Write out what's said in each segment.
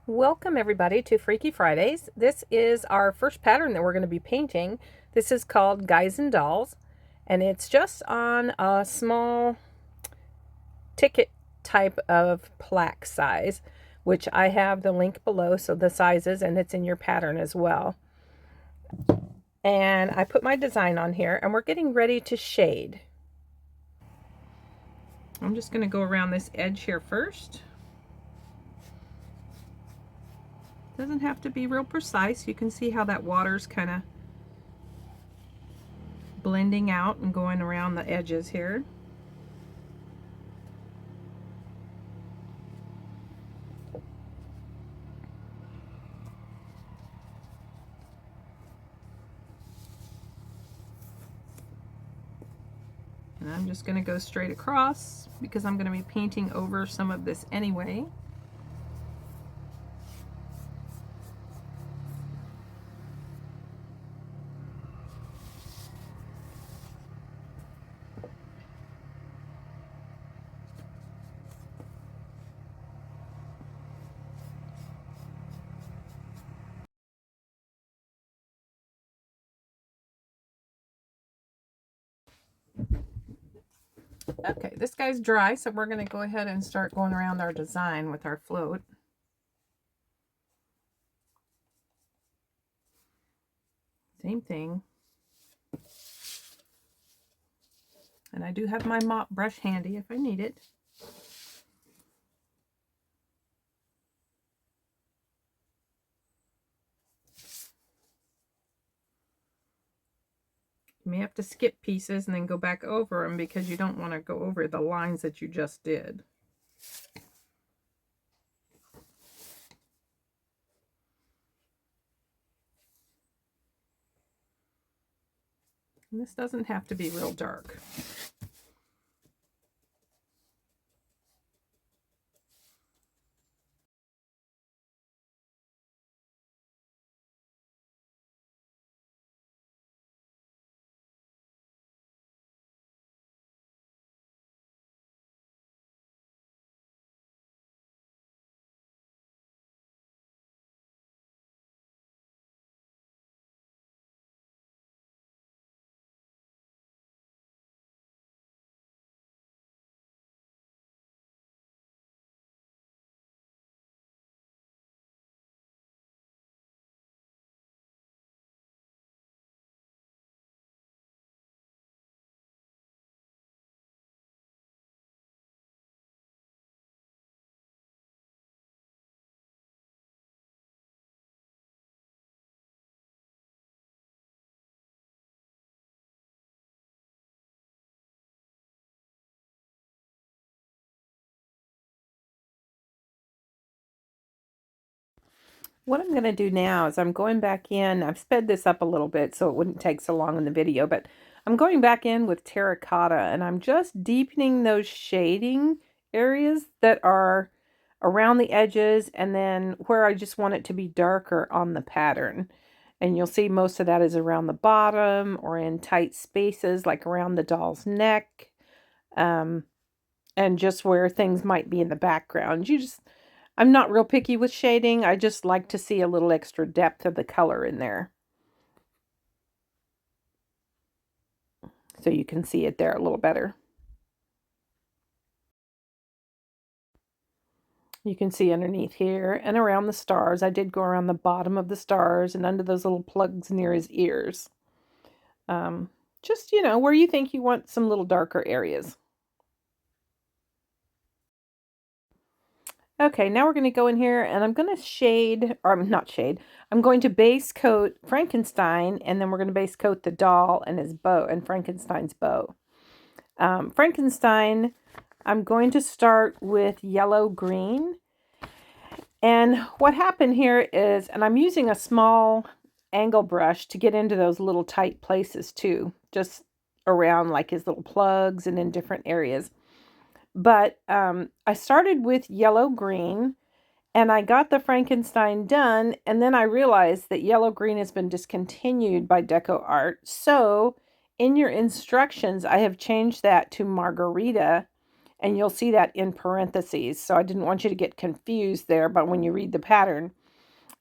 Welcome everybody to Freaky Fridays. This is our first pattern that we're going to be painting. This is called Guys and Dolls, and it's just on a small ticket type of plaque size, which I have the link below, so the sizes, and it's in your pattern as well. And I put my design on here, and we're getting ready to shade. I'm just going to go around this edge here first. Doesn't have to be real precise. You can see how that water's kind of blending out and going around the edges here. And I'm just going to go straight across because I'm going to be painting over some of this anyway. Okay, this guy's dry, so we're going to go ahead and start going around our design with our float. Same thing. And I do have my mop brush handy if I need it. You may have to skip pieces and then go back over them because you don't want to go over the lines that you just did. And this doesn't have to be real dark. What I'm going to do now is I'm going back in. I've sped this up a little bit so it wouldn't take so long in the video, but I'm going back in with terracotta and I'm just deepening those shading areas that are around the edges and then where I just want it to be darker on the pattern. And you'll see most of that is around the bottom or in tight spaces like around the doll's neck, and just where things might be in the background. I'm not real picky with shading. I just like to see a little extra depth of the color in there. So you can see it there a little better. You can see underneath here and around the stars. I did go around the bottom of the stars and under those little plugs near his ears. Just, where you think you want some little darker areas. Okay, now we're going to go in here and I'm going to shade, or not shade, I'm going to base coat Frankenstein and then we're going to base coat the doll and his bow and Frankenstein's bow. Frankenstein, I'm going to start with yellow green. And what happened here is, and I'm using a small angle brush to get into those little tight places too, just around like his little plugs and in different areas. But I started with yellow green and I got the Frankenstein done. And then I realized that yellow green has been discontinued by Deco Art. So in your instructions, I have changed that to Margarita. And you'll see that in parentheses. So I didn't want you to get confused there, but when you read the pattern,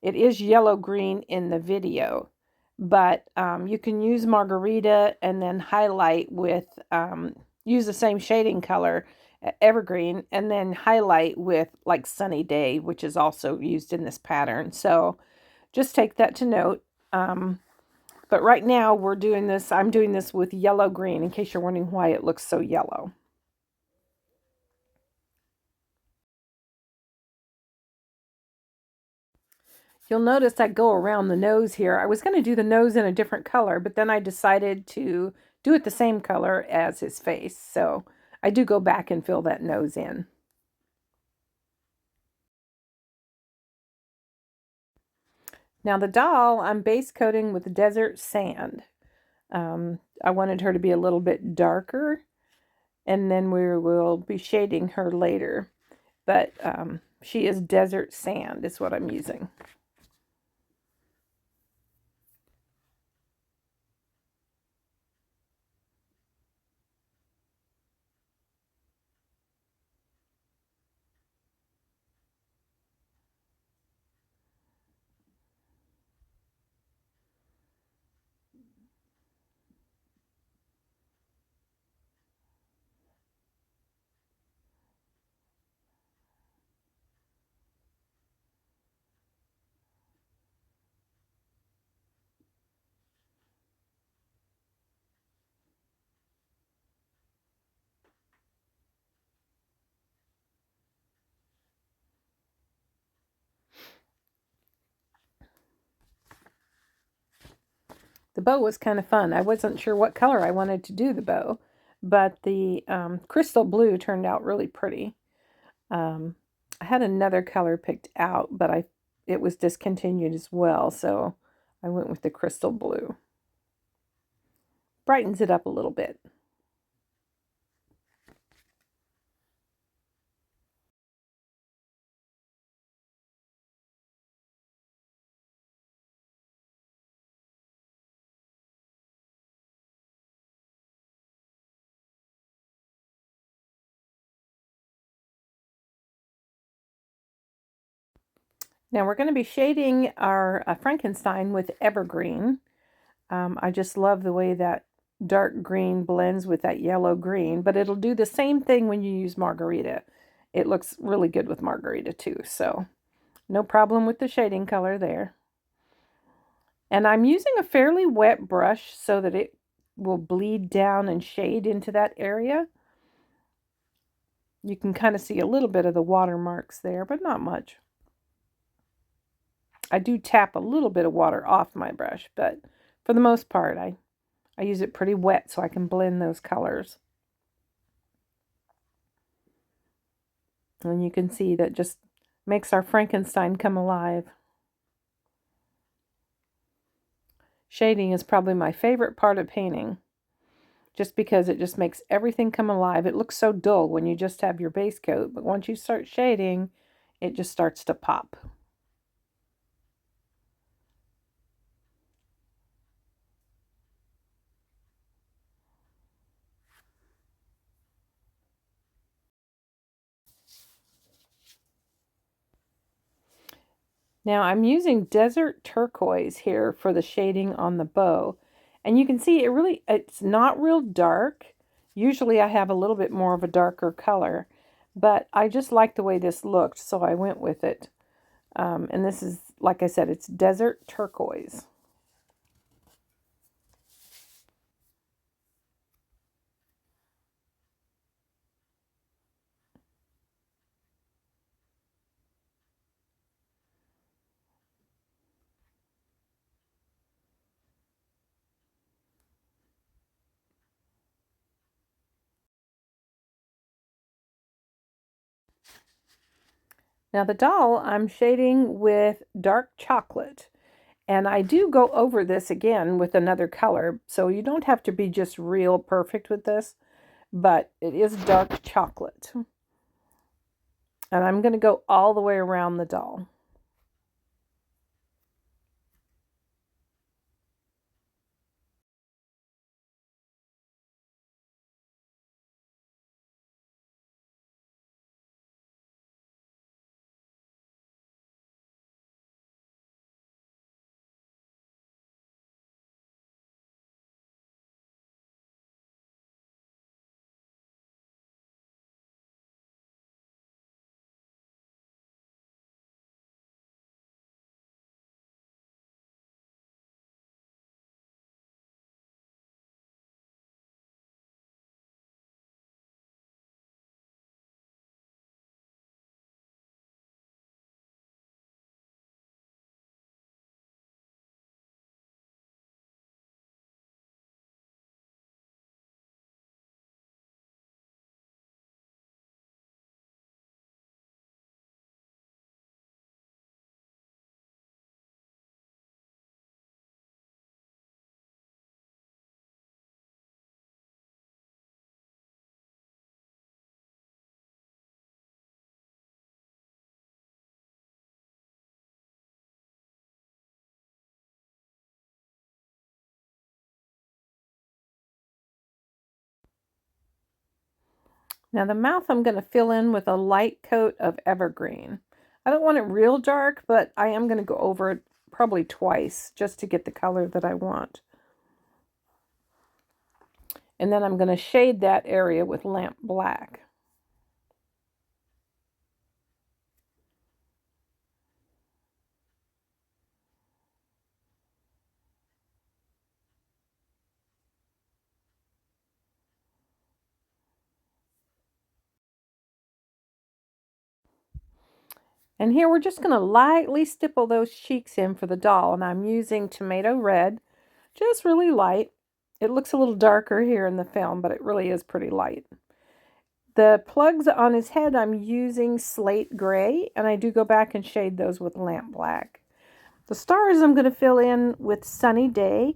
it is yellow-green in the video. But you can use Margarita and then highlight with, use the same shading color, Evergreen, and then highlight with like Sunny Day, which is also used in this pattern. So just take that to note. But right now we're doing this, I'm doing this with yellow-green in case you're wondering why it looks so yellow. You'll notice I go around the nose here. I was going to do the nose in a different color, but then I decided to do it the same color as his face. So I do go back and fill that nose in. Now the doll, I'm base coating with desert sand. I wanted her to be a little bit darker, and then we will be shading her later. But she is desert sand is what I'm using. The bow was kind of fun. I wasn't sure what color I wanted to do the bow, but the crystal blue turned out really pretty. I had another color picked out, but it was discontinued as well, so I went with the crystal blue. Brightens it up a little bit. Now we're going to be shading our Frankenstein with Evergreen. I just love the way that dark green blends with that yellow green, but it'll do the same thing when you use Margarita. It looks really good with Margarita too, so no problem with the shading color there. And I'm using a fairly wet brush so that it will bleed down and shade into that area. You can kind of see a little bit of the watermarks there, but not much. I do tap a little bit of water off my brush, but for the most part, I use it pretty wet so I can blend those colors. And you can see that just makes our Frankenstein come alive. Shading is probably my favorite part of painting, just because it just makes everything come alive. It looks so dull when you just have your base coat, but once you start shading, it just starts to pop. Now I'm using desert turquoise here for the shading on the bow. And you can see it's not real dark. Usually I have a little bit more of a darker color, but I just like the way this looked, so I went with it. And this is, like I said, it's desert turquoise. Now the doll I'm shading with dark chocolate. And I do go over this again with another color, so you don't have to be just real perfect with this, but it is dark chocolate. And I'm going to go all the way around the doll. Now the mouth I'm going to fill in with a light coat of evergreen. I don't want it real dark, but I am going to go over it probably twice just to get the color that I want. And then I'm going to shade that area with lamp black. And here we're just going to lightly stipple those cheeks in for the doll. And I'm using tomato red, just really light. It looks a little darker here in the film, but it really is pretty light. The plugs on his head, I'm using slate gray, and I do go back and shade those with lamp black. The stars I'm going to fill in with Sunny Day,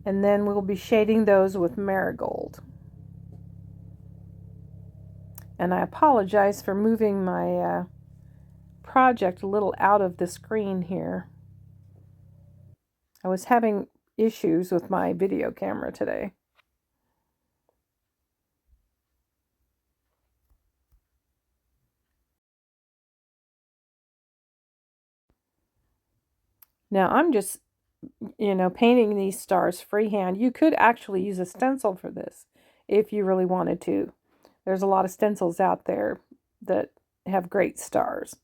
and then we'll be shading those with Marigold. And I apologize for moving my project a little out of the screen here. I was having issues with my video camera today. Now I'm just, painting these stars freehand. You could actually use a stencil for this if you really wanted to. There's a lot of stencils out there that have great stars.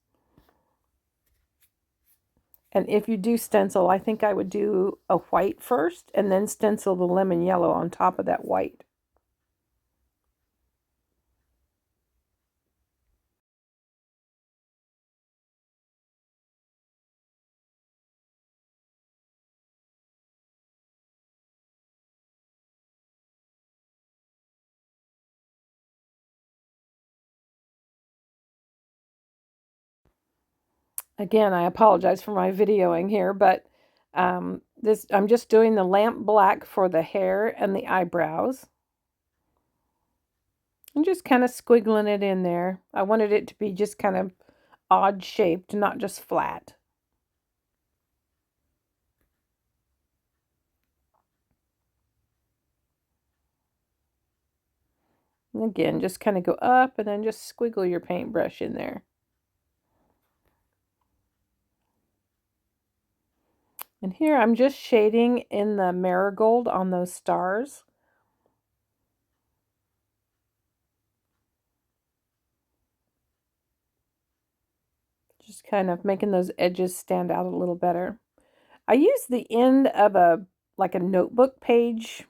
And if you do stencil, I think I would do a white first and then stencil the lemon yellow on top of that white. Again, I apologize for my videoing here, but I'm just doing the lamp black for the hair and the eyebrows. I'm just kind of squiggling it in there. I wanted it to be just kind of odd shaped, not just flat. And again, just kind of go up and then just squiggle your paintbrush in there. And here I'm just shading in the marigold on those stars. Just kind of making those edges stand out a little better. I use the end of a notebook page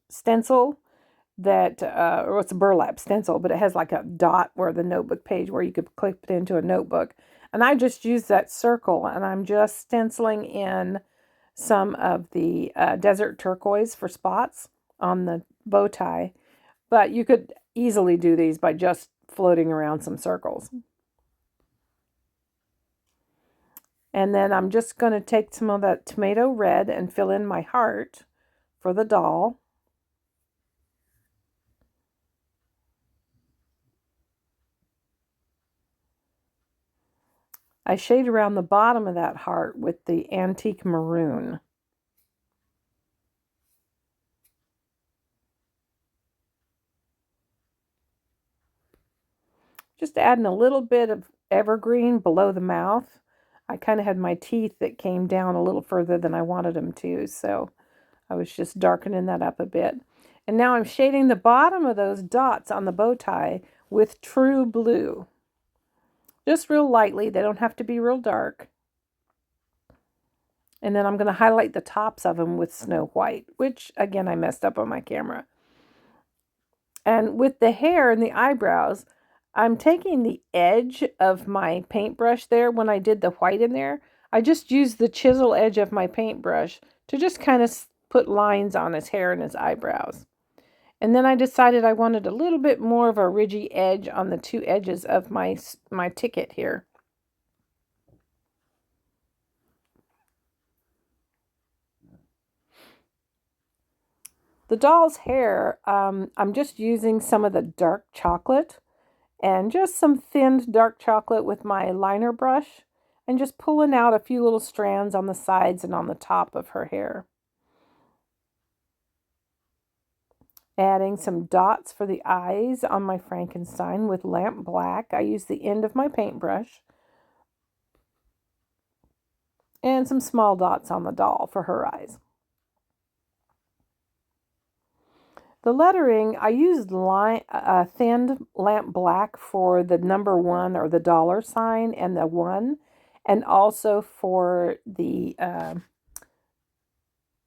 stencil that, or it's a burlap stencil, but it has like a dot where the notebook page where you could clip it into a notebook. And I just use that circle and I'm just stenciling in some of the desert turquoise for spots on the bow tie. But you could easily do these by just floating around some circles. And then I'm just going to take some of that tomato red and fill in my heart for the doll. I shade around the bottom of that heart with the antique maroon. Just adding a little bit of evergreen below the mouth. I kind of had my teeth that came down a little further than I wanted them to, so I was just darkening that up a bit. And now I'm shading the bottom of those dots on the bow tie with True Blue. Just real lightly. They don't have to be real dark. And then I'm going to highlight the tops of them with Snow White, which, again, I messed up on my camera. And with the hair and the eyebrows, I'm taking the edge of my paintbrush there when I did the white in there. I just used the chisel edge of my paintbrush to just kind of put lines on his hair and his eyebrows. And then I decided I wanted a little bit more of a ridgy edge on the two edges of my ticket here. The doll's hair, I'm just using some of the dark chocolate and just some thinned dark chocolate with my liner brush and just pulling out a few little strands on the sides and on the top of her hair. Adding some dots for the eyes on my Frankenstein with lamp black. I use the end of my paintbrush. And some small dots on the doll for her eyes. The lettering, I used thinned lamp black for the number 1 or the dollar sign and the 1, and also for the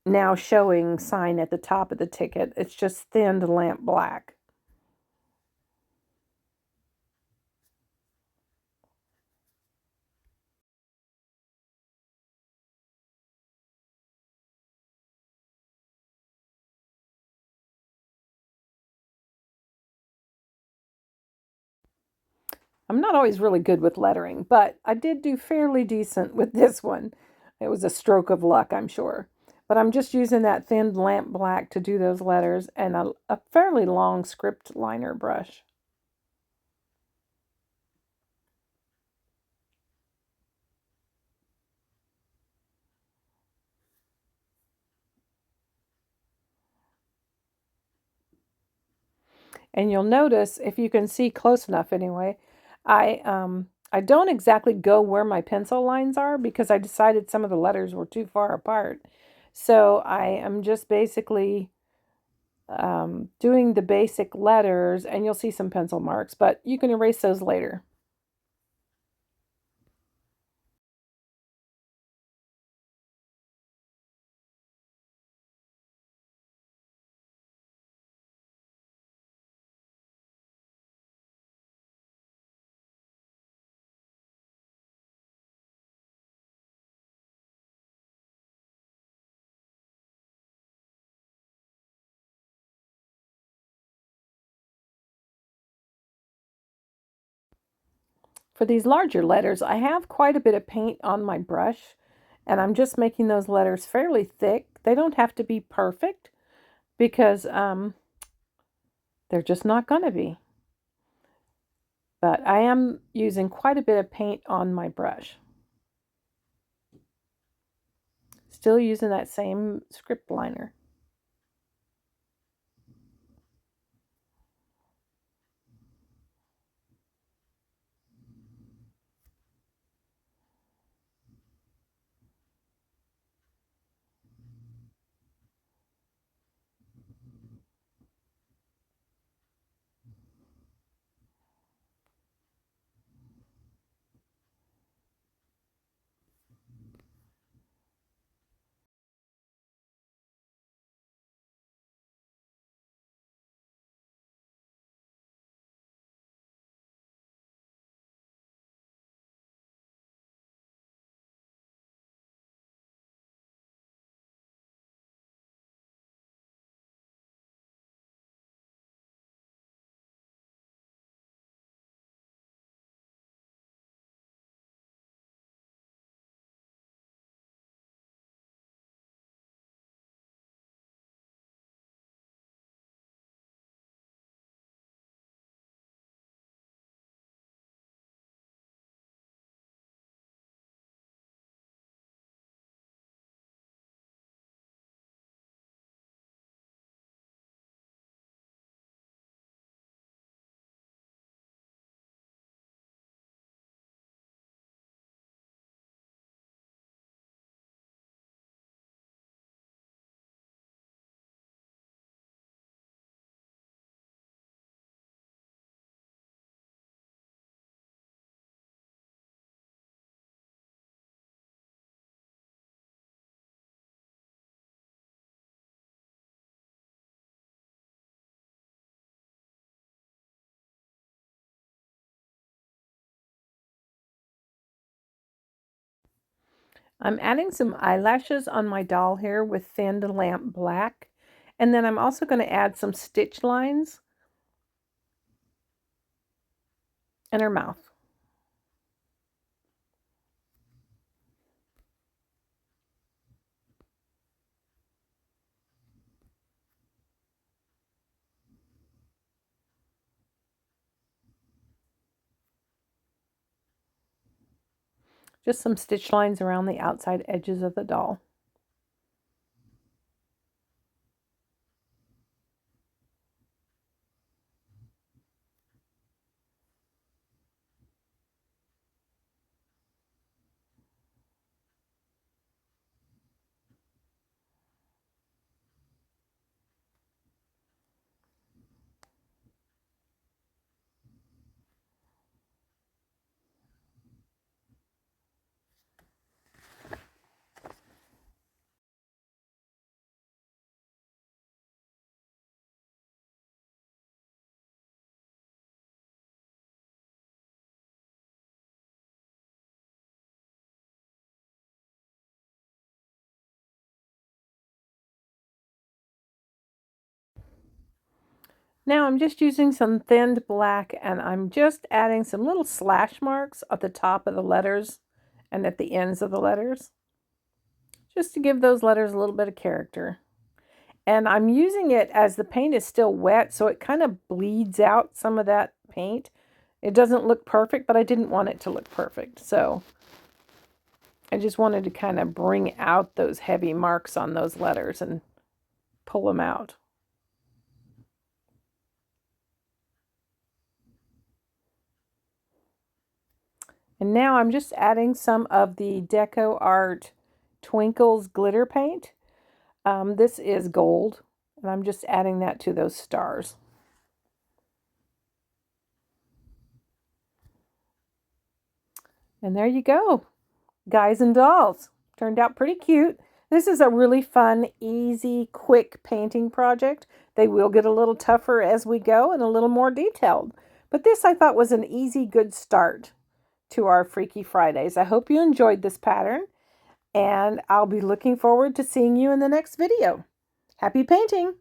now showing sign at the top of the ticket. It's just thinned lamp black. I'm not always really good with lettering, but I did do fairly decent with this one. It was a stroke of luck, I'm sure. But I'm just using that thin lamp black to do those letters and a fairly long script liner brush. And you'll notice, if you can see close enough anyway, I don't exactly go where my pencil lines are because I decided some of the letters were too far apart. So I am just basically doing the basic letters, and you'll see some pencil marks, but you can erase those later. For these larger letters, I have quite a bit of paint on my brush, and I'm just making those letters fairly thick. They don't have to be perfect because they're just not going to be. But I am using quite a bit of paint on my brush. Still using that same script liner. I'm adding some eyelashes on my doll here with thinned lamp black. And then I'm also going to add some stitch lines in her mouth. Just some stitch lines around the outside edges of the doll. Now I'm just using some thinned black and I'm just adding some little slash marks at the top of the letters and at the ends of the letters, just to give those letters a little bit of character. And I'm using it as the paint is still wet, so it kind of bleeds out some of that paint. It doesn't look perfect, but I didn't want it to look perfect. So I just wanted to kind of bring out those heavy marks on those letters and pull them out. And now I'm just adding some of the Deco Art Twinkles glitter paint. This is gold, and I'm just adding that to those stars. And there you go, guys and dolls. Turned out pretty cute. This is a really fun, easy, quick painting project. They will get a little tougher as we go and a little more detailed. But this I thought was an easy, good start to our Freaky Fridays. I hope you enjoyed this pattern, and I'll be looking forward to seeing you in the next video. Happy painting!